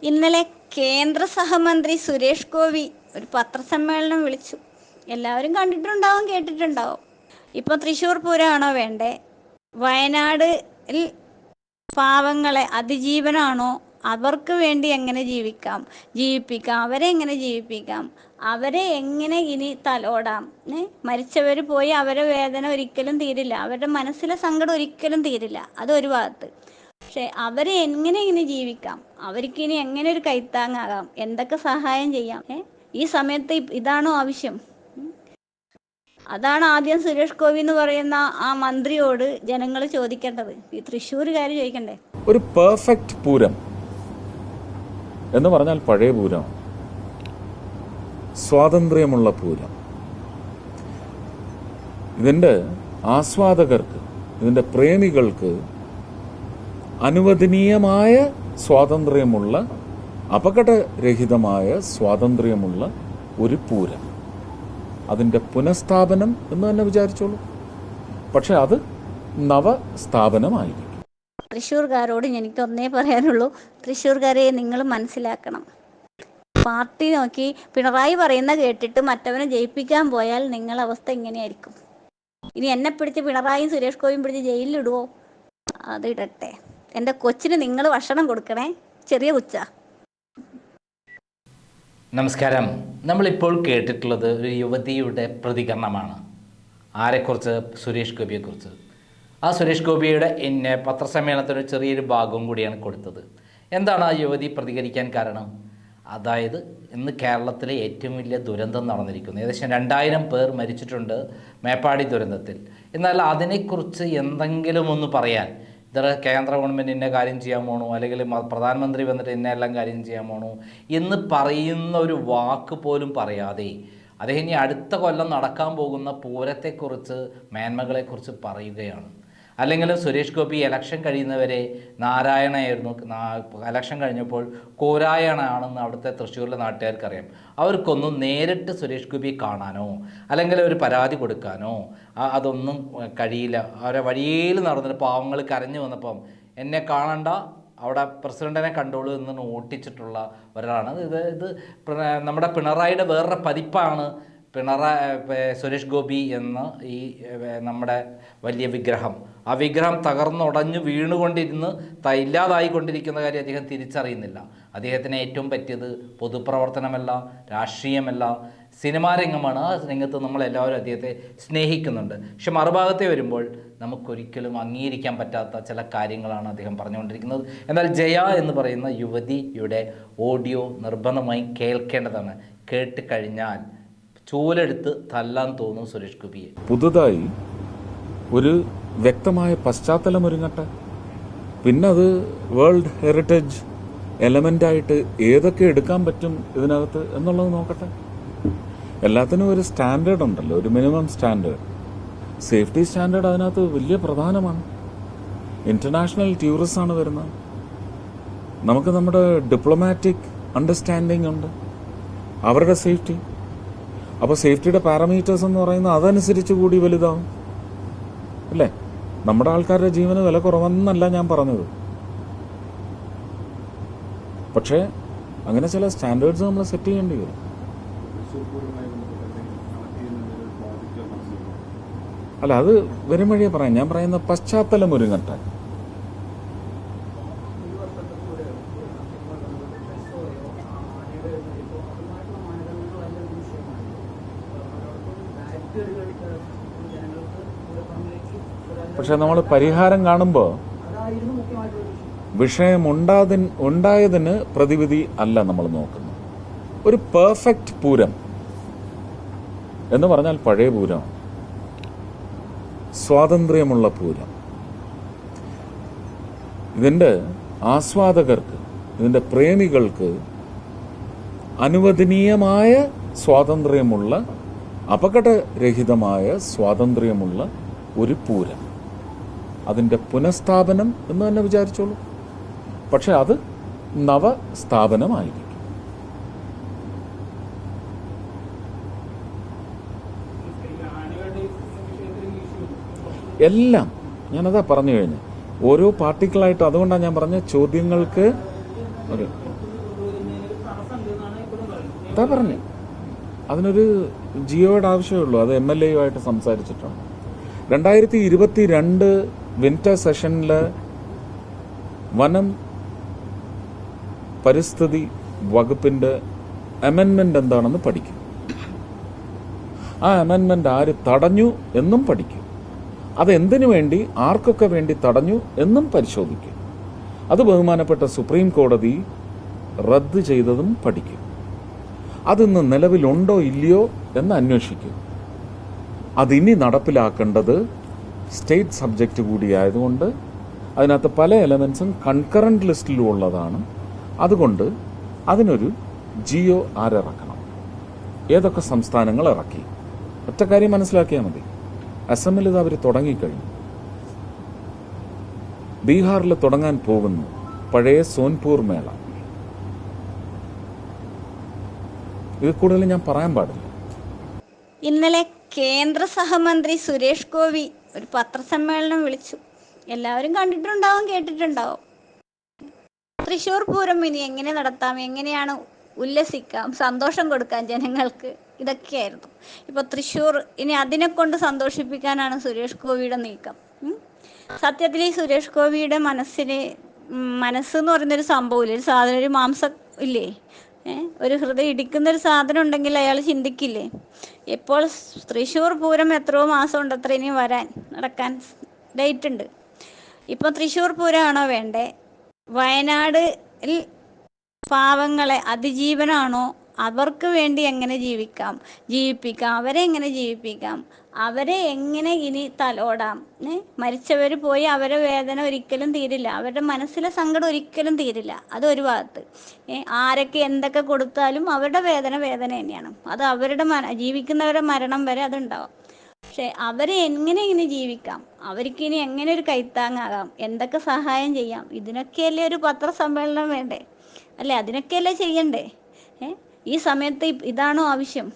ഇന്നലെ കേന്ദ്ര സഹമന്ത്രി സുരേഷ് ഗോപി ഒരു പത്രസമ്മേളനം വിളിച്ചു. എല്ലാവരും കണ്ടിട്ടുണ്ടാവും, കേട്ടിട്ടുണ്ടാവും. ഇപ്പോൾ തൃശ്ശൂർ പൂരമാണോ വേണ്ടേ? വയനാടിൽ പാവങ്ങളെ അതിജീവനാണോ? അവർക്ക് വേണ്ടി എങ്ങനെ ജീവിപ്പിക്കാം, അവരെ എങ്ങനെ ജീവിപ്പിക്കാം, അവരെ എങ്ങനെ ഇനി തലോടാം? മരിച്ചവർ പോയി അവരുടെ വേദന ഒരിക്കലും തീരില്ല, അവരുടെ മനസ്സിലെ സങ്കടം ഒരിക്കലും തീരില്ല, അതൊരു ഭാഗത്ത്. പക്ഷെ അവരെ എങ്ങനെ ഇനി ജീവിക്കാം, അവർക്ക് ഇനി എങ്ങനെ ഒരു കൈത്താങ്ങാകാം, എന്തൊക്കെ സഹായം ചെയ്യാം? ഈ സമയത്ത് ഇതാണോ ആവശ്യം? അതാണ് ആദ്യം സുരേഷ് ഗോപി എന്ന് പറയുന്ന ആ മന്ത്രിയോട് ജനങ്ങൾ ചോദിക്കേണ്ടത്, ഈ തൃശ്ശൂരുകാർ ചോദിക്കണ്ടേ. ഒരു പെർഫെക്റ്റ് പൂരം എന്ന് പറഞ്ഞാൽ പഴയ പൂരം, സ്വാതന്ത്ര്യമുള്ള പൂരം. ഇതിൻ്റെ ആസ്വാദകർക്ക്, ഇതിൻ്റെ പ്രേമികൾക്ക് അനുവദനീയമായ സ്വാതന്ത്ര്യമുള്ള, അപകടരഹിതമായ സ്വാതന്ത്ര്യമുള്ള ഒരു പൂരം, അതിൻ്റെ പുനഃസ്ഥാപനം എന്ന് തന്നെ വിചാരിച്ചോളൂ. പക്ഷെ അത് നവസ്ഥാപനമായിരിക്കും. തൃശ്ശൂർകാരോട് എനിക്കൊന്നേ പറയാനുള്ളൂ, തൃശ്ശൂർകാരെ നിങ്ങൾ മനസ്സിലാക്കണം. പാർട്ടി നോക്കി പിണറായി പറയുന്ന കേട്ടിട്ട് മറ്റവനെ ജയിപ്പിക്കാൻ പോയാൽ നിങ്ങളുടെ അവസ്ഥ ഇങ്ങനെയായിരിക്കും. ഇനി എന്നെ പിടിച്ച് പിണറായിയും സുരേഷ് ഗോപിയും പിടിച്ച് ജയിലിലിടുവോ? അതിടട്ടെ. എൻ്റെ കൊച്ചിന് നിങ്ങൾ ഭക്ഷണം കൊടുക്കണേ, ചെറിയ കൊച്ച. നമസ്കാരം. നമ്മളിപ്പോൾ കേട്ടിട്ടുള്ളത് ഒരു യുവതിയുടെ പ്രതികരണമാണ്. ആരെക്കുറിച്ച്? സുരേഷ് ഗോപിയെക്കുറിച്ച്. ആ സുരേഷ് ഗോപിയുടെ പത്രസമ്മേളനത്തിന് ചെറിയൊരു ഭാഗവും കൂടിയാണ് കൊടുത്തത്. എന്താണ് ആ യുവതി പ്രതികരിക്കാൻ കാരണം? അതായത് ഇന്ന് കേരളത്തിലെ ഏറ്റവും വലിയ ദുരന്തം നടന്നിരിക്കുന്നു. ഏകദേശം 2000 പേർ മരിച്ചിട്ടുണ്ട് മേപ്പാടി ദുരന്തത്തിൽ. എന്നാൽ അതിനെക്കുറിച്ച് എന്തെങ്കിലും ഒന്ന് പറയാൻ, ഇതര കേന്ദ്ര ഗവൺമെൻറ് ഇന്ന കാര്യം ചെയ്യാൻ പോണു, അല്ലെങ്കിൽ പ്രധാനമന്ത്രി വന്നിട്ട് ഇന്ന എല്ലാം കാര്യം ചെയ്യാൻ പോണു എന്ന് പറയുന്ന ഒരു വാക്ക് പോലും പറയാതെ അദ്ദേഹം ഇനി അടുത്ത കൊല്ലം നടക്കാൻ പോകുന്ന പൂരത്തെക്കുറിച്ച്, മേന്മകളെക്കുറിച്ച് പറയുകയാണ്. അല്ലെങ്കിൽ സുരേഷ് ഗോപി ഇലക്ഷൻ കഴിയുന്നവരെ നാരായണയായിരുന്നു, ഇലക്ഷൻ കഴിഞ്ഞപ്പോൾ കോരായണാണെന്ന് അവിടുത്തെ തൃശ്ശൂരിലെ നാട്ടുകാർക്കറിയാം. അവർക്കൊന്നും നേരിട്ട് സുരേഷ് ഗോപിയെ കാണാനോ അല്ലെങ്കിൽ ഒരു പരാതി കൊടുക്കാനോ അതൊന്നും കഴിയില്ല. അവരെ വഴിയിൽ നടന്നിട്ട് പാവങ്ങൾ കരഞ്ഞു വന്നപ്പം എന്നെ കാണണ്ട, അവിടെ പ്രസിഡന്റിനെ കണ്ടോളൂ എന്ന് ഓട്ടിച്ചിട്ടുള്ള ഒരാളാണ്. ഇത് നമ്മുടെ പിണറായിയുടെ വേറൊരു പതിപ്പാണ് സുരേഷ് ഗോപി എന്ന ഈ നമ്മുടെ വലിയ വിഗ്രഹം. ആ വിഗ്രഹം തകർന്നുടഞ്ഞു വീണുകൊണ്ടിരുന്ന് ഇല്ലാതായിക്കൊണ്ടിരിക്കുന്ന കാര്യം അദ്ദേഹം തിരിച്ചറിയുന്നില്ല. അദ്ദേഹത്തിന് ഏറ്റവും പറ്റിയത് പൊതുപ്രവർത്തനമല്ല, രാഷ്ട്രീയമല്ല, സിനിമാ രംഗമാണ്. ആ രംഗത്ത് നമ്മളെല്ലാവരും അദ്ദേഹത്തെ സ്നേഹിക്കുന്നുണ്ട്. പക്ഷെ മറുഭാഗത്തെ വരുമ്പോൾ നമുക്കൊരിക്കലും അംഗീകരിക്കാൻ പറ്റാത്ത ചില കാര്യങ്ങളാണ് അദ്ദേഹം പറഞ്ഞുകൊണ്ടിരിക്കുന്നത്. എന്നാൽ ജയ എന്ന് പറയുന്ന യുവതിയുടെ ഓഡിയോ നിർബന്ധമായി കേൾക്കേണ്ടതാണ്. കേട്ട് കഴിഞ്ഞാൽ ചൂലെടുത്ത് തല്ലാൻ തോന്നും സുരേഷ് ഗോപിയെ. പുതുതായി ഒരു വ്യക്തമായ പശ്ചാത്തലം ഒരുങ്ങട്ടെ, പിന്നെ അത് വേൾഡ് ഹെറിറ്റേജ് എലമെൻ്റായിട്ട് ഏതൊക്കെ എടുക്കാൻ പറ്റും ഇതിനകത്ത് എന്നുള്ളത് നോക്കട്ടെ. എല്ലാത്തിനും ഒരു സ്റ്റാൻഡേർഡ് ഉണ്ടല്ലോ, ഒരു മിനിമം സ്റ്റാൻഡേർഡ്. സേഫ്റ്റി സ്റ്റാൻഡേർഡ് അതിനകത്ത് വലിയ പ്രധാനമാണ്. ഇന്റർനാഷണൽ ടൂറിസ്റ്റ് ആണ് വരുന്നത്. നമുക്ക് നമ്മുടെ ഡിപ്ലോമാറ്റിക് അണ്ടർസ്റ്റാൻഡിങ് ഉണ്ട്, അവരുടെ സേഫ്റ്റി. അപ്പോൾ സേഫ്റ്റിയുടെ പാരാമീറ്റേഴ്സ് എന്ന് പറയുന്നത് അതനുസരിച്ച് കൂടി വലുതാവും അല്ലേ? നമ്മുടെ ആൾക്കാരുടെ ജീവന് വില കുറവെന്നല്ല ഞാൻ പറഞ്ഞത്. പക്ഷേ അങ്ങനെ ചില സ്റ്റാൻഡേർഡ്സ് നമ്മൾ സെറ്റ് ചെയ്യേണ്ടി വരും. അല്ല, അത് വരും വഴിയെ പറയാം. ഞാൻ പറയുന്ന പശ്ചാത്തലം ഒരുങ്ങട്ടെ. പക്ഷെ നമ്മൾ പരിഹാരം കാണുമ്പോൾ വിഷയം ഉണ്ടായതിന് പ്രതിവിധി അല്ല നമ്മൾ നോക്കുന്നത്. ഒരു പെർഫെക്റ്റ് പൂരം എന്ന് പറഞ്ഞാൽ പഴയ പൂരം, സ്വാതന്ത്ര്യമുള്ള പൂരം. ഇതിൻ്റെ ആസ്വാദകർക്ക്, ഇതിൻ്റെ പ്രേമികൾക്ക് അനുവദനീയമായ സ്വാതന്ത്ര്യമുള്ള, അപകടരഹിതമായ സ്വാതന്ത്ര്യമുള്ള ഒരു പൂരം, അതിൻ്റെ പുനഃസ്ഥാപനം എന്ന് തന്നെ വിചാരിച്ചോളൂ. പക്ഷെ അത് നവസ്ഥാപനമായിരിക്കും. എല്ലാം ഞാനതാ പറഞ്ഞു കഴിഞ്ഞു. ഓരോ പാർട്ടിക്കിളായിട്ട്, അതുകൊണ്ടാണ് ഞാൻ പറഞ്ഞ ചോദ്യങ്ങൾക്ക് അതാ പറഞ്ഞു, അതിനൊരു ജിയോയുടെ ആവശ്യമേ അത് MLA-യുമായിട്ട് സംസാരിച്ചിട്ടാണ്. 2022 വിന്റർ സെഷനിൽ വനം പരിസ്ഥിതി വകുപ്പിന്റെ അമെൻമെന്റ് എന്താണെന്ന് പഠിക്കും. ആ അമെൻമെന്റ് ആര് തടഞ്ഞു എന്നും പഠിക്കും. അതെന്തിനു വേണ്ടി, ആർക്കൊക്കെ വേണ്ടി തടഞ്ഞു എന്നും പരിശോധിക്കും. അത് ബഹുമാനപ്പെട്ട സുപ്രീം കോടതി റദ്ദ് ചെയ്തതും പഠിക്കും. അതിന്ന് നിലവിലുണ്ടോ ഇല്ലയോ എന്ന് അന്വേഷിക്കും. അതിനി നടപ്പിലാക്കേണ്ടത് സ്റ്റേറ്റ് സബ്ജക്റ്റ് കൂടിയായതുകൊണ്ട് അതിനകത്ത് പല എലമെന്റ്സും കൺകറന്റ് ലിസ്റ്റിലും ഉള്ളതാണ്. അതുകൊണ്ട് അതിനൊരു ജിയോ ആരിറക്കണം, ഏതൊക്കെ സംസ്ഥാനങ്ങൾ ഇറക്കി. ഒറ്റ കാര്യം മനസ്സിലാക്കിയാൽ മതി, അസമിൽ ഇത് അവർ തുടങ്ങിക്കഴിഞ്ഞു, ബീഹാറിൽ തുടങ്ങാൻ പോകുന്നു പഴയ സോൻപൂർ മേള. ഇത് കൂടുതൽ ഞാൻ പറയാൻ പാടില്ല. ഇന്നലെ കേന്ദ്ര സഹമന്ത്രി സുരേഷ് ഗോപി ഒരു പത്രസമ്മേളനം വിളിച്ചു. എല്ലാവരും കണ്ടിട്ടുണ്ടാവും, കേട്ടിട്ടുണ്ടാവും. തൃശ്ശൂർ പൂരം ഇനി എങ്ങനെ നടത്താം, എങ്ങനെയാണ് ഉല്ലസിക്കാം, സന്തോഷം കൊടുക്കാം ജനങ്ങൾക്ക്, ഇതൊക്കെയായിരുന്നു. ഇപ്പൊ തൃശ്ശൂർ ഇനി അതിനെ കൊണ്ട് സന്തോഷിപ്പിക്കാനാണ് സുരേഷ് ഗോപിയുടെ നീക്കം. സത്യത്തിൽ ഈ സുരേഷ് ഗോപിയുടെ മനസ്സെന്ന് പറയുന്നൊരു സംഭവമില്ലേ, ഒരു സാധനം, ഒരു മാംസം ഇല്ലേ, ഒരു ഹൃദയം ഇടിക്കുന്നൊരു സാധനം ഉണ്ടെങ്കിൽ അയാൾ ചിന്തിക്കില്ലേ. ഇപ്പോൾ തൃശ്ശൂർ പൂരം എത്രയോ മാസം ഉണ്ട് അത്ര ഇനി നടക്കാൻ ഡേറ്റ് ഉണ്ട്. ഇപ്പൊ തൃശ്ശൂർ പൂരമാണോ വേണ്ടേ, വയനാടിൽ പാവങ്ങളെ അതിജീവനാണോ, അവർക്ക് വേണ്ടി എങ്ങനെ ജീവിപ്പിക്കാം, അവരെ എങ്ങനെ ജീവിപ്പിക്കാം, അവരെ എങ്ങനെ ഇനി തലോടാം. മരിച്ചവർ പോയി അവരുടെ വേദന ഒരിക്കലും തീരില്ല, അവരുടെ മനസ്സിലെ സങ്കടം ഒരിക്കലും തീരില്ല. അതൊരു ഭാഗത്ത്. ആരൊക്കെ എന്തൊക്കെ കൊടുത്താലും അവരുടെ വേദന തന്നെയാണ്. അത് അവരുടെ ജീവിക്കുന്നവരുടെ മരണം വരെ അതുണ്ടാവും. പക്ഷെ അവരെ എങ്ങനെ ഇനി ജീവിക്കാം, അവർക്ക് ഇനി എങ്ങനെ ഒരു കൈത്താങ്ങാകാം, എന്തൊക്കെ സഹായം ചെയ്യാം, ഇതിനൊക്കെയല്ലേ ഒരു പത്രസമ്മേളനം വേണ്ടേ, അല്ലേ? അതിനൊക്കെയല്ലേ ചെയ്യണ്ടേ? ഈ സമയത്ത് ഇതാണോ ആവശ്യം?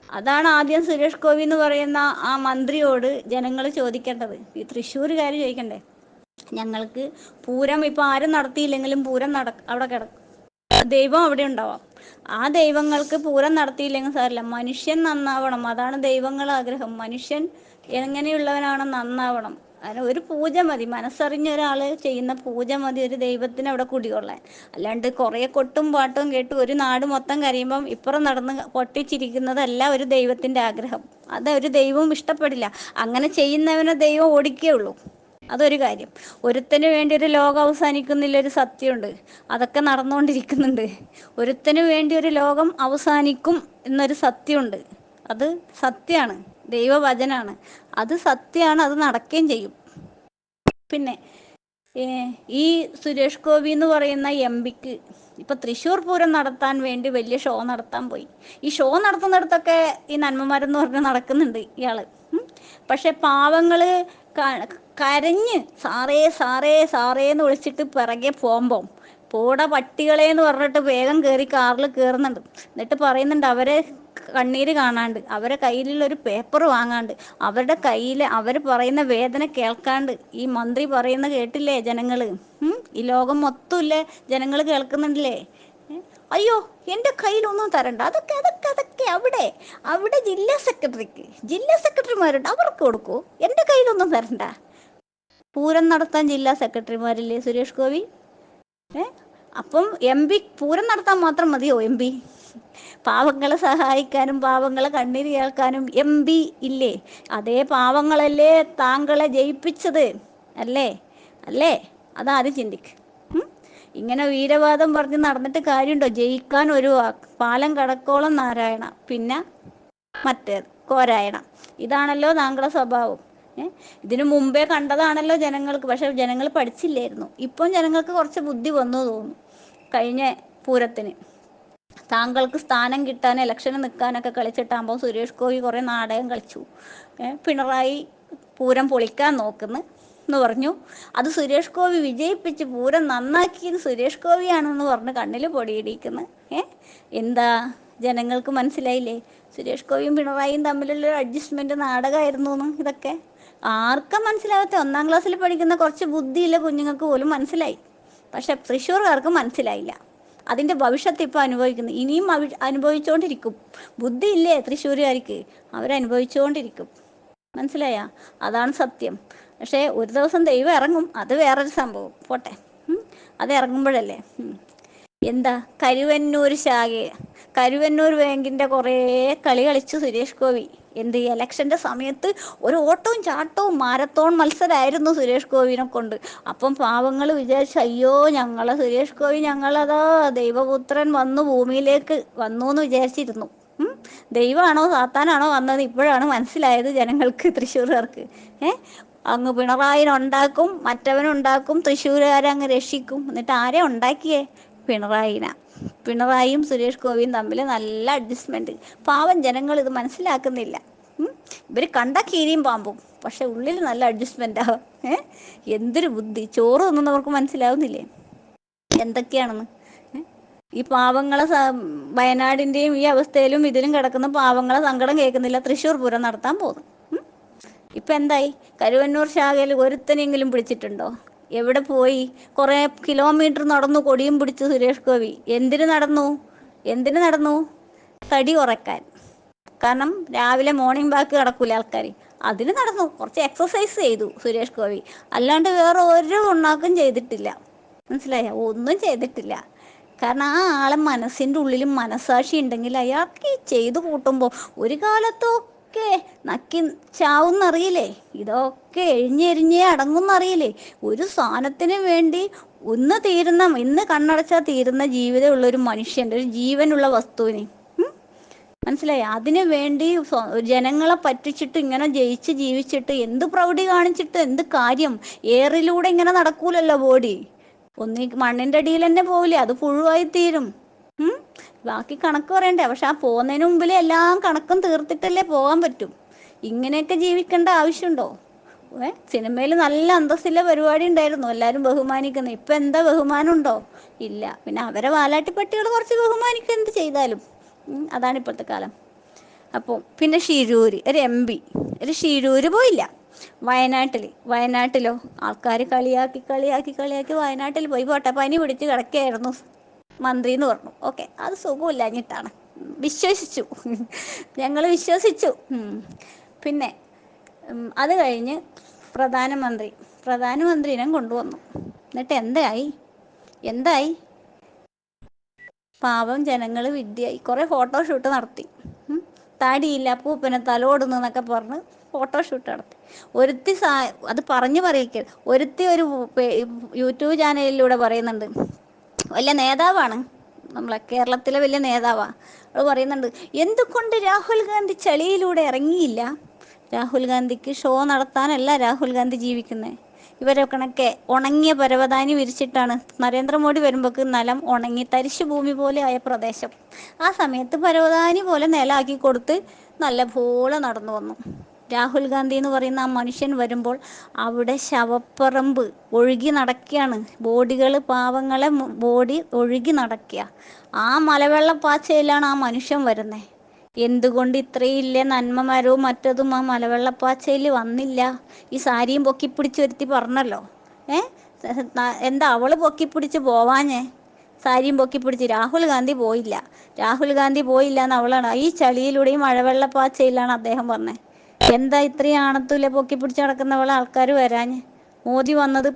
അതാണ് ആദ്യം സുരേഷ് ഗോപി എന്ന് പറയുന്ന ആ മന്ത്രിയോട് ജനങ്ങൾ ചോദിക്കേണ്ടത്, ഈ തൃശ്ശൂരുകാർ ചോദിക്കണ്ടേ. ഞങ്ങൾക്ക് പൂരം ഇപ്പൊ ആരും നടത്തിയില്ലെങ്കിലും പൂരം അവിടെ കിടക്കും, ദൈവം അവിടെ ഉണ്ടാവാം. ആ ദൈവങ്ങൾക്ക് പൂരം നടത്തിയില്ലെങ്കിൽ സാരില്ല, മനുഷ്യൻ നന്നാവണം, അതാണ് ദൈവങ്ങൾ ആഗ്രഹം. മനുഷ്യൻ എങ്ങനെയുള്ളവനാണ്, നന്നാവണം. അതിന് ഒരു പൂജ മതി, മനസ്സറിഞ്ഞ ഒരാൾ ചെയ്യുന്ന പൂജ മതി ഒരു ദൈവത്തിന് അവിടെ കുടികൊള്ളാൻ. അല്ലാണ്ട് കുറേ കൊട്ടും പാട്ടും കേട്ട് ഒരു നാട് മൊത്തം കരയുമ്പം ഇപ്പുറം നടന്ന് പൊട്ടിച്ചിരിക്കുന്നതല്ല ഒരു ദൈവത്തിൻ്റെ ആഗ്രഹം. അത് ഒരു ദൈവവും ഇഷ്ടപ്പെടില്ല. അങ്ങനെ ചെയ്യുന്നവനെ ദൈവം ഓടിക്കുകയുള്ളൂ. അതൊരു കാര്യം. ഒരുത്തന് വേണ്ടി ഒരു ലോകം അവസാനിക്കുന്നില്ലൊരു സത്യമുണ്ട്, അതൊക്കെ നടന്നുകൊണ്ടിരിക്കുന്നുണ്ട്. ഒരുത്തന് വേണ്ടി ഒരു ലോകം അവസാനിക്കും എന്നൊരു സത്യമുണ്ട്, അത് സത്യമാണ്, ദൈവവചനാണ്, അത് സത്യമാണ്, അത് നടക്കുകയും ചെയ്യും. പിന്നെ ഈ സുരേഷ് ഗോപി എന്ന് പറയുന്ന MP-ക്ക് ഇപ്പൊ തൃശ്ശൂർ പൂരം നടത്താൻ വേണ്ടി വലിയ ഷോ നടത്താൻ പോയി. ഈ ഷോ നടത്തുന്നിടത്തൊക്കെ ഈ നന്മമാരെന്ന് പറഞ്ഞ് നടക്കുന്നുണ്ട് ഇയാള്. പക്ഷെ പാവങ്ങള് കരഞ്ഞ് സാറേ സാറേ സാറേ എന്ന് വിളിച്ചിട്ട് പിറകെ പോകുമ്പം പോട പട്ടികളെന്ന് പറഞ്ഞിട്ട് വേഗം കയറി കാറിൽ കയറുന്നുണ്ട്. എന്നിട്ട് പറയുന്നുണ്ട് അവരെ കണ്ണീര് കാണാണ്ട്, അവരെ കയ്യിലുള്ളൊരു പേപ്പർ വാങ്ങാണ്ട്, അവരുടെ കയ്യിൽ അവർ പറയുന്ന വേദന കേൾക്കാണ്ട്. ഈ മന്ത്രി പറയുന്ന കേട്ടില്ലേ ജനങ്ങള്? ഈ ലോകം മൊത്തമില്ലേ ജനങ്ങൾ കേൾക്കുന്നുണ്ടല്ലേ? അയ്യോ എൻ്റെ കയ്യിലൊന്നും തരണ്ട, അതൊക്കെ അതൊക്കെ അതൊക്കെ അവിടെ അവിടെ ജില്ലാ സെക്രട്ടറിമാരുണ്ട്, അവർക്ക് കൊടുക്കൂ, എൻ്റെ കയ്യിലൊന്നും തരണ്ട. പൂരം നടത്താൻ ജില്ലാ സെക്രട്ടറിമാരില്ലേ സുരേഷ് ഗോപി? അപ്പം MP പൂരം നടത്താൻ മാത്രം മതിയോ MP? പാവങ്ങളെ സഹായിക്കാനും പാവങ്ങളെ കണ്ണീര് കേൾക്കാനും MP ഇല്ലേ? അതേ പാവങ്ങളല്ലേ താങ്കളെ ജയിപ്പിച്ചത്, അല്ലേ? അതാദ്യം ചിന്തിക്ക്. ഇങ്ങനെ വീരവാദം പറഞ്ഞ് നടന്നിട്ട് കാര്യമുണ്ടോ? ജയിക്കാൻ ഒരു പാലം കടക്കോളം നാരായണ, പിന്നെ മറ്റേത് കോരായണ. ഇതാണല്ലോ താങ്കളുടെ സ്വഭാവം. ഇതിനു മുമ്പേ കണ്ടതാണല്ലോ ജനങ്ങൾക്ക്. പക്ഷെ ജനങ്ങൾ പഠിച്ചില്ലായിരുന്നു. ഇപ്പം ജനങ്ങൾക്ക് കുറച്ച് ബുദ്ധി വന്നു തോന്നുന്നു. കഴിഞ്ഞ പൂരത്തിന് താങ്കൾക്ക് സ്ഥാനം കിട്ടാൻ ഇലക്ഷന് നിൽക്കാനൊക്കെ കളിച്ചിട്ടാകുമ്പോൾ സുരേഷ് ഗോപി കുറേ നാടകം കളിച്ചു. പിണറായി പൂരം പൊളിക്കാൻ എന്ന് പറഞ്ഞു. അത് സുരേഷ് ഗോപി വിജയിപ്പിച്ച് പൂരം നന്നാക്കിയത് സുരേഷ് ഗോപിയാണെന്ന് പറഞ്ഞ് കണ്ണിൽ പൊടിയിടിക്കുന്നു. എന്താ ജനങ്ങൾക്ക് മനസ്സിലായില്ലേ? സുരേഷ് ഗോപിയും പിണറായിയും തമ്മിലുള്ളൊരു അഡ്ജസ്റ്റ്മെൻറ്റ് നാടകമായിരുന്നു എന്ന്. ഇതൊക്കെ ആർക്കാ മനസ്സിലാകത്തെ? 1-ാം ക്ലാസ്സിൽ പഠിക്കുന്ന കുറച്ച് ബുദ്ധിയുള്ള കുഞ്ഞുങ്ങൾക്ക് പോലും മനസ്സിലായി. പക്ഷെ തൃശ്ശൂർകാർക്ക് മനസ്സിലായില്ല. അതിൻ്റെ ഭവിഷ്യത്ത് ഇപ്പോൾ അനുഭവിക്കുന്നു, ഇനിയും അനുഭവിച്ചുകൊണ്ടിരിക്കും. ബുദ്ധി ഇല്ലേ തൃശ്ശൂരുകാർക്ക്, അവരനുഭവിച്ചുകൊണ്ടിരിക്കും. മനസ്സിലായ? അതാണ് സത്യം. പക്ഷേ ഒരു ദിവസം ദൈവം ഇറങ്ങും, അത് വേറൊരു സംഭവം, പോട്ടെ. അത് ഇറങ്ങുമ്പോഴല്ലേ. എന്താ കരുവന്നൂർ കരുവന്നൂർ ബാങ്കിൻ്റെ കുറേ കളി കളിച്ചു സുരേഷ് ഗോപി. എന്ത് ഇലക്ഷൻ്റെ സമയത്ത് ഒരു ഓട്ടവും ചാട്ടവും മാരത്തോൺ മത്സരമായിരുന്നു സുരേഷ് ഗോപിനെ കൊണ്ട്. അപ്പം പാവങ്ങൾ വിചാരിച്ചു, അയ്യോ ഞങ്ങളെ സുരേഷ് ഗോപി ഞങ്ങളതാ ദൈവപുത്രൻ വന്നു ഭൂമിയിലേക്ക് വന്നു എന്ന് വിചാരിച്ചിരുന്നു. ദൈവമാണോ സാത്താനാണോ വന്നത് ഇപ്പോഴാണ് മനസ്സിലായത് ജനങ്ങൾക്ക്, തൃശ്ശൂർകാർക്ക്. അങ്ങ് പിണറായിനുണ്ടാക്കും, മറ്റവനുണ്ടാക്കും, തൃശ്ശൂരുകാരങ്ങ് രക്ഷിക്കും. എന്നിട്ട് ആരെ ഉണ്ടാക്കിയേ? പിണറായിയും സുരേഷ് ഗോപിയും തമ്മിൽ നല്ല അഡ്ജസ്റ്റ്മെൻറ്റ്. പാവം ജനങ്ങൾ ഇത് മനസ്സിലാക്കുന്നില്ല. ഇവർ കണ്ട കീരിയും പാമ്പും, പക്ഷെ ഉള്ളിൽ നല്ല അഡ്ജസ്റ്റ്മെൻറ്റാ. എന്തൊരു ബുദ്ധി! ചോറ് തിന്നുന്നവർക്ക് മനസ്സിലാവുന്നില്ലേ എന്തൊക്കെയാണെന്ന്? ഈ പാവങ്ങളെ വയനാടിൻ്റെയും ഈ അവസ്ഥയിലും ഇതിലും കിടക്കുന്ന പാവങ്ങളെ സങ്കടം കേൾക്കുന്നില്ല. തൃശ്ശൂർ പൂരം നടത്താൻ പോകുന്നു. ഇപ്പം എന്തായി? കരുവന്നൂർ ശാഖയിൽ ഒരുത്തനെങ്കിലും പിടിച്ചിട്ടുണ്ടോ? എവിടെ പോയി? കുറേ കിലോമീറ്റർ നടന്നു കൊടിയും പിടിച്ച് സുരേഷ് ഗോപി. എന്തിനു നടന്നു? തടി കുറയ്ക്കാൻ. കാരണം രാവിലെ മോർണിംഗ് വാക്ക് നടക്കൂല ആൾക്കാർ, അതിന് നടന്നു. കുറച്ച് എക്സസൈസ് ചെയ്തു സുരേഷ് ഗോപി, അല്ലാണ്ട് വേറെ ഒരു ഉണ്ടാക്കും ചെയ്തിട്ടില്ല. മനസ്സിലായ? ഒന്നും ചെയ്തിട്ടില്ല. കാരണം ആ ആളെ മനസ്സിൻ്റെ ഉള്ളിലും മനസാക്ഷി ഉണ്ടെങ്കിൽ അയാൾക്ക് ചെയ്തു കൂട്ടുമ്പോൾ ഒരു കാലത്തൊക്കെ നക്കി ചാവുന്നറിയില്ലേ? ഇതൊക്കെ എഴിഞ്ഞെരിഞ്ഞേ അടങ്ങുന്നറിയില്ലേ? ഒരു സാധനത്തിന് വേണ്ടി ഇന്ന് കണ്ണടച്ചാൽ തീരുന്ന ജീവിതമുള്ളൊരു മനുഷ്യൻ്റെ, ഒരു ജീവനുള്ള വസ്തുവിന്, മനസ്സിലായി? അതിനു വേണ്ടി ജനങ്ങളെ പറ്റിച്ചിട്ട് ഇങ്ങനെ ജയിച്ച് ജീവിച്ചിട്ട് എന്ത് പ്രൗഢി കാണിച്ചിട്ട് എന്ത് കാര്യം? എയറിലൂടെ ഇങ്ങനെ നടക്കൂലല്ലോ ബോഡി. മണ്ണിൻ്റെ അടിയിൽ തന്നെ പോവില്ലേ, അത് പുഴുവായി തീരും. ബാക്കി കണക്ക് പറയണ്ടേ? പക്ഷെ ആ പോകുന്നതിന് മുമ്പിൽ എല്ലാം കണക്കും തീർത്തിട്ടല്ലേ പോകാൻ പറ്റും. ഇങ്ങനെയൊക്കെ ജീവിക്കേണ്ട ആവശ്യമുണ്ടോ? സിനിമയിൽ നല്ല അന്തസ്സിലെ പരിപാടി ഉണ്ടായിരുന്നു, എല്ലാവരും ബഹുമാനിക്കുന്നു. ഇപ്പം എന്താ ബഹുമാനം ഉണ്ടോ? ഇല്ല. പിന്നെ അവരെ വാലാട്ടിപ്പട്ടികൾ കുറച്ച് ബഹുമാനിക്കുക എന്ത് ചെയ്താലും. അതാണ് ഇപ്പോഴത്തെ കാലം. അപ്പോൾ പിന്നെ ഷിരൂർ ഒരു MP ഒരു ഷിരൂർ പോയില്ല. വയനാട്ടിലോ ആൾക്കാർ കളിയാക്കി വയനാട്ടിൽ പോയി. പോട്ടെ, പനി പിടിച്ച് കിടക്കുകയായിരുന്നു മന്ത്രി എന്ന് പറഞ്ഞു. ഓക്കെ, അത് സുഖമില്ലാഞ്ഞിട്ടാണ്, വിശ്വസിച്ചു. ഞങ്ങൾ വിശ്വസിച്ചു. പിന്നെ അത് കഴിഞ്ഞ് പ്രധാനമന്ത്രിനെ കൊണ്ടുവന്നു. എന്നിട്ട് എന്തായി? പാവം ജനങ്ങൾ വിഡ്ഢിയായി. കുറേ ഫോട്ടോഷൂട്ട് നടത്തി. താടിയില്ല പൂപ്പനെ തലോടുന്നു എന്നൊക്കെ പറഞ്ഞ് ഫോട്ടോഷൂട്ട് നടത്തി. അത് പറയിക്കുക. ഒരുത്തി ഒരു യൂട്യൂബ് ചാനലിലൂടെ പറയുന്നുണ്ട്, വലിയ നേതാവാണ്, നമ്മളെ കേരളത്തിലെ വലിയ നേതാവാണ്. അവൾ പറയുന്നുണ്ട്, എന്തുകൊണ്ട് രാഹുൽ ഗാന്ധി ചളിയിലൂടെ ഇറങ്ങിയില്ല? രാഹുൽ ഗാന്ധിക്ക് ഷോ നടത്താനല്ല രാഹുൽ ഗാന്ധി ജീവിക്കുന്നത്. ഇവരെ കണക്കെ ഉണങ്ങിയ പരവതാനി വിരിച്ചിട്ടാണ്. നരേന്ദ്രമോദി വരുമ്പോൾക്ക് നിലം ഉണങ്ങി തരിശു ഭൂമി പോലെ ആയ പ്രദേശം. ആ സമയത്ത് പരവതാനി പോലെ നിലമാക്കി കൊടുത്ത് നല്ല പോലെ നടന്നു വന്നു. രാഹുൽ ഗാന്ധി എന്ന് പറയുന്ന ആ മനുഷ്യൻ വരുമ്പോൾ അവിടെ ശവപ്പറമ്പ് ഒഴുകി നടക്കുകയാണ്. പാവങ്ങളെ ബോഡി ഒഴുകി നടക്കുക. ആ മലവെള്ളപ്പാച്ചയിലാണ് ആ മനുഷ്യൻ വരുന്നത്. എന്തുകൊണ്ട് ഇത്രയില്ലേ നന്മമരവും മറ്റതും ആ മലവെള്ളപ്പാച്ചയിൽ വന്നില്ല? ഈ സാരിയും പൊക്കിപ്പിടിച്ച് വരുത്തി പറഞ്ഞല്ലോ. എന്താ അവള് പൊക്കിപ്പിടിച്ച് പോവാഞ്ഞേ? സാരിയും പൊക്കിപ്പിടിച്ച് രാഹുൽ ഗാന്ധി പോയില്ല എന്ന് അവളാണ്. ഈ ചളിയിലൂടെയും മഴവെള്ളപ്പാച്ചയിലാണ് അദ്ദേഹം പറഞ്ഞത്. എന്താ ഇത്രയും ആണത്തൂല്ലേ പൊക്കിപ്പിടിച്ച് നടക്കുന്നവളെ ആൾക്കാർ വരാഞ്ഞ്? മോദി വന്നത്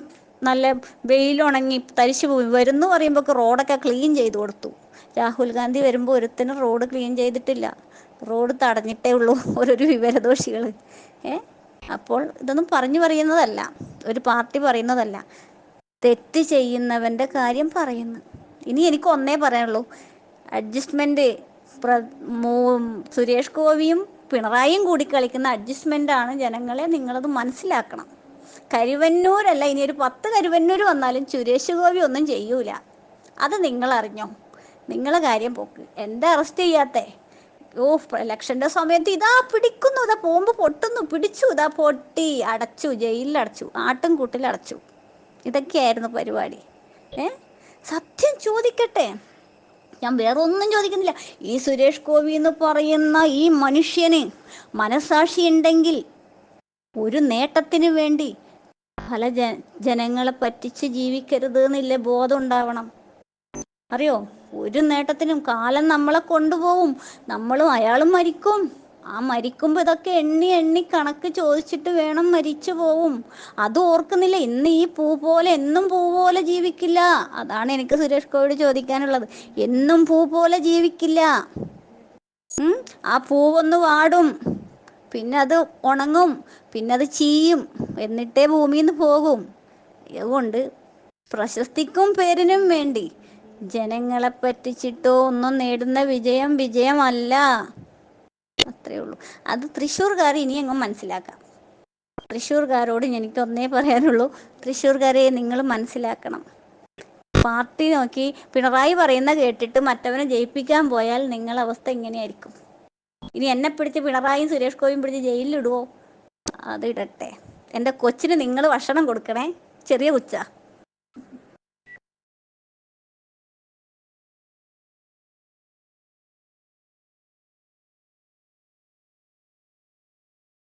നല്ല വെയിലുണങ്ങി തരിശു പോയി വരുന്നു പറയുമ്പോൾ റോഡൊക്കെ ക്ലീൻ ചെയ്ത് കൊടുത്തു. രാഹുൽ ഗാന്ധി വരുമ്പോൾ ഒരുത്തിനും റോഡ് ക്ലീൻ ചെയ്തിട്ടില്ല. റോഡ് തടഞ്ഞിട്ടേ ഉള്ളൂ ഓരോരു വിവരദോഷികൾ. അപ്പോൾ ഇതൊന്നും പറയുന്നതല്ല, ഒരു പാർട്ടി പറയുന്നതല്ല, തെറ്റ് ചെയ്യുന്നവൻ്റെ കാര്യം പറയുന്നു. ഇനി എനിക്ക് ഒന്നേ പറയാനുള്ളൂ, അഡ്ജസ്റ്റ്മെൻറ്റ്. സുരേഷ് ഗോപിയും പിണറായിയും കൂടി കളിക്കുന്ന അഡ്ജസ്റ്റ്മെൻറ്റാണ്. ജനങ്ങളെ നിങ്ങളത് മനസ്സിലാക്കണം. കരുവന്നൂരല്ല, ഇനി ഒരു 10 കരുവന്നൂർ വന്നാലും സുരേഷ് ഗോപി ഒന്നും ചെയ്യൂല. അത് നിങ്ങളറിഞ്ഞോ? നിങ്ങളെ കാര്യം പോക്ക്. എന്താ അറസ്റ്റ് ചെയ്യാത്തേ? ഇലക്ഷൻ്റെ സമയത്ത് ഇതാ പിടിക്കുന്നു, ഇതാ ബോംബ് പൊട്ടുന്നു, പിടിച്ചു, ഇതാ പൊട്ടി, അടച്ചു, ജയിലിലടച്ചു, ആട്ടും കൂട്ടിലടച്ചു. ഇതൊക്കെയായിരുന്നു പരിപാടി. സത്യം ചോദിക്കട്ടെ, ഞാൻ വേറെ ഒന്നും ചോദിക്കുന്നില്ല. ഈ സുരേഷ് ഗോപി എന്ന് പറയുന്ന ഈ മനുഷ്യന് മനസാക്ഷി ഉണ്ടെങ്കിൽ ഒരു നേട്ടത്തിന് വേണ്ടി പല ജനങ്ങളെ പറ്റിച്ച് ജീവിക്കരുത് എന്നില്ല ബോധം ഉണ്ടാവണം. അറിയോ? ഒരു നേട്ടത്തിനും കാലം നമ്മളെ കൊണ്ടുപോകും. നമ്മളും അയാളും മരിക്കും. ആ മരിക്കുമ്പോൾ ഇതൊക്കെ എണ്ണി എണ്ണി കണക്ക് ചോദിച്ചിട്ട് വേണം മരിച്ചു പോവും. അത് ഓർക്കുന്നില്ല. ഇന്ന് ഈ പൂ പോലെ എന്നും പൂ പോലെ ജീവിക്കില്ല. അതാണ് എനിക്ക് സുരേഷ് ഗോപിയോട് ചോദിക്കാനുള്ളത്. എന്നും പൂ പോലെ ജീവിക്കില്ല. ആ പൂവൊന്ന് വാടും, പിന്നെ അത് ഉണങ്ങും, പിന്നെ അത് ചീയും, എന്നിട്ടേ ഭൂമിയിൽ നിന്ന് പോകും. അതുകൊണ്ട് പ്രശസ്തിക്കും പേരിനും വേണ്ടി ജനങ്ങളെ പറ്റിച്ചിട്ടോ ഒന്നും നേടുന്ന വിജയം വിജയമല്ല. അത്രേ ഉള്ളൂ. അത് തൃശ്ശൂർക്കാർ ഇനി അങ്ങ് മനസ്സിലാക്കാം. തൃശ്ശൂർക്കാരോട് എനിക്കൊന്നേ പറയാനുള്ളൂ, തൃശ്ശൂർക്കാരെ നിങ്ങൾ മനസ്സിലാക്കണം. പാർട്ടി നോക്കി പിണറായി പറയുന്ന കേട്ടിട്ട് മറ്റവനെ ജയിപ്പിക്കാൻ പോയാൽ നിങ്ങളെ അവസ്ഥ ഇങ്ങനെയായിരിക്കും. ഇനി എന്നെ പിടിച്ച് പിണറായിയും സുരേഷ് ഗോപിയും പിടിച്ച് ജയിലിലിടുവോ? അത് ഇടട്ടെ. എൻ്റെ കൊച്ചിന് നിങ്ങൾ ഭക്ഷണം കൊടുക്കണേ, ചെറിയ കൊച്ചാ.